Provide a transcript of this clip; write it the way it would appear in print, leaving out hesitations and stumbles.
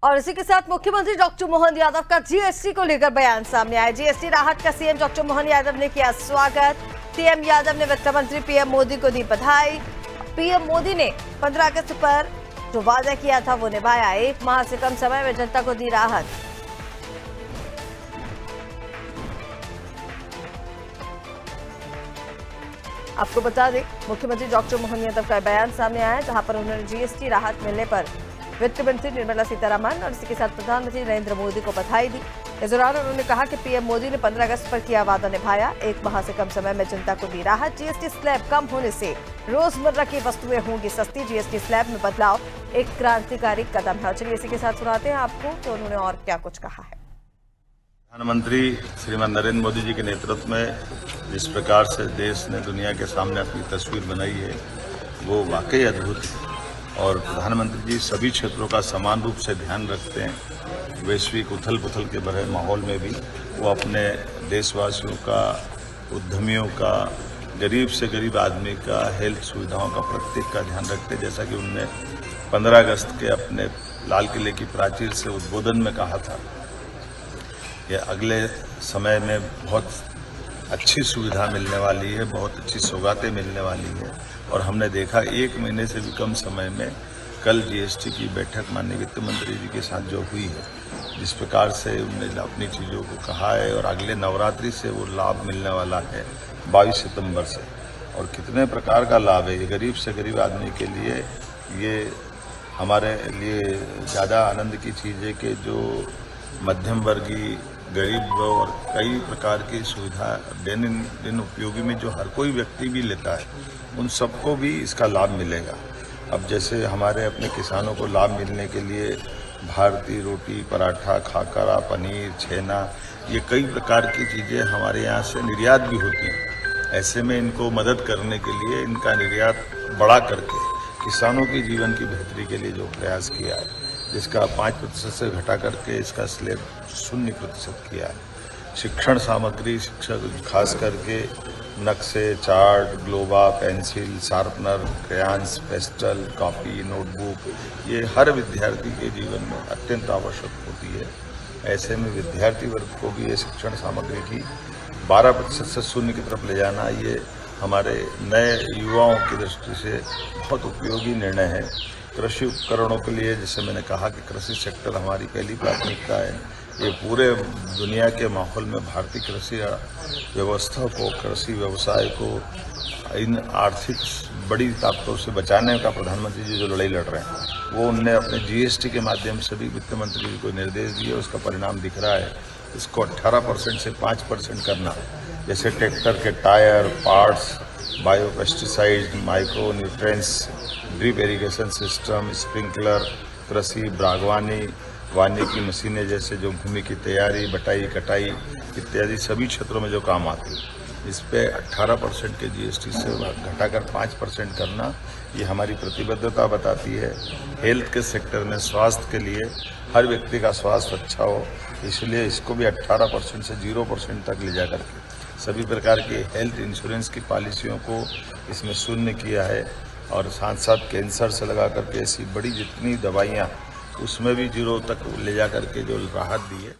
और इसी के साथ मुख्यमंत्री डॉक्टर मोहन यादव का जीएसटी को लेकर बयान सामने आया। जीएसटी राहत का सीएम डॉक्टर मोहन यादव ने किया स्वागत। सीएम यादव ने वित्त मंत्री पीएम मोदी को दी बधाई। पीएम मोदी ने 15 अगस्त पर जो वादा किया था वो निभाया। 1 माह से कम समय में जनता को दी राहत। आपको बता दें, मुख्यमंत्री डॉक्टर मोहन यादव का बयान सामने आया, जहां पर उन्होंने जीएसटी राहत मिलने पर वित्त मंत्री निर्मला सीतारमण और इसी के साथ प्रधानमंत्री नरेंद्र मोदी को बधाई दी। इस दौरान उन्होंने कहा कि पीएम मोदी ने 15 अगस्त पर किया वादा निभाया। 1 माह से कम समय में जनता को दी राहत। जीएसटी स्लैब कम होने से रोजमर्रा की वस्तुएं होंगी सस्ती। जीएसटी स्लैब में बदलाव एक क्रांतिकारी कदम है। चलिए इसी के साथ सुनाते हैं आपको कि उन्होंने और क्या कुछ कहा है। प्रधानमंत्री श्रीमान नरेंद्र मोदी जी के नेतृत्व में जिस प्रकार से देश ने दुनिया के सामने अपनी तस्वीर बनाई है वो वाकई अद्भुत है। और प्रधानमंत्री जी सभी क्षेत्रों का समान रूप से ध्यान रखते हैं। वैश्विक उथल पुथल के भरे माहौल में भी वो अपने देशवासियों का, उद्यमियों का, गरीब से गरीब आदमी का, हेल्थ सुविधाओं का, प्रत्येक का ध्यान रखते हैं। जैसा कि उन्होंने 15 अगस्त के अपने लाल किले की प्राचीर से उद्बोधन में कहा था, ये अगले समय में बहुत अच्छी सुविधा मिलने वाली है, बहुत अच्छी सौगातें मिलने वाली है। और हमने देखा 1 महीने से भी कम समय में कल जीएसटी की बैठक माननीय वित्त मंत्री जी के साथ जो हुई है, जिस प्रकार से उन्होंने अपनी चीज़ों को कहा है और अगले नवरात्रि से वो लाभ मिलने वाला है 22 सितंबर से। और कितने प्रकार का लाभ है ये गरीब से गरीब आदमी के लिए। ये हमारे लिए ज़्यादा आनंद की चीज़ है कि जो मध्यम वर्गीय, गरीब और कई प्रकार की सुविधा दिन उपयोगी में जो हर कोई व्यक्ति भी लेता है, उन सबको भी इसका लाभ मिलेगा। अब जैसे हमारे अपने किसानों को लाभ मिलने के लिए भारतीय रोटी, पराठा, खाकरा, पनीर, छेना, ये कई प्रकार की चीज़ें हमारे यहाँ से निर्यात भी होती हैं। ऐसे में इनको मदद करने के लिए इनका निर्यात बढ़ा करके किसानों के जीवन की बेहतरी के लिए जो प्रयास किया है, जिसका 5% से घटा करके इसका स्लैब 0% किया है। शिक्षण सामग्री, शिक्षक खास करके नक्शे, chart, globe, pencil, sharpener, crayons, pastel, copy, notebook, ये हर विद्यार्थी के जीवन में अत्यंत आवश्यक होती है। ऐसे में विद्यार्थी वर्ग को भी ये शिक्षण सामग्री की 12% से 0 की तरफ ले जाना, ये हमारे नए युवाओं की दृष्टि से बहुत उपयोगी निर्णय है। कृषि उपकरणों के लिए जैसे मैंने कहा कि कृषि सेक्टर हमारी पहली प्राथमिकता है। ये पूरे दुनिया के माहौल में भारतीय कृषि व्यवस्था को, कृषि व्यवसाय को इन आर्थिक बड़ी ताकतों से बचाने का प्रधानमंत्री जी जो लड़ाई लड़ रहे हैं, वो उनने अपने जीएसटी के माध्यम से भी वित्त मंत्री जी को निर्देश दिए। उसका परिणाम दिख रहा है। इसको 18% से 5% करना, जैसे ट्रैक्टर के tyre, parts, biopesticide, micro nutrients, drip irrigation system, sprinkler, कृषि, बागवानी, वानिकी मशीनें जैसे जो भूमि की तैयारी, बटाई, कटाई इत्यादि सभी क्षेत्रों में जो काम आती है, इस पे 18% के जीएसटी से घटाकर 5% करना, ये हमारी प्रतिबद्धता बताती है। हेल्थ के सेक्टर में स्वास्थ्य के लिए हर व्यक्ति का स्वास्थ्य अच्छा हो, इसलिए इसको भी 18% से 0% तक ले जा करके सभी प्रकार की हेल्थ इंश्योरेंस की पॉलिसियों को इसमें 0 किया है। और साथ साथ कैंसर से लगा करके ऐसी बड़ी जितनी दवाइयाँ, उसमें भी 0 तक ले जा करके जो राहत दी है।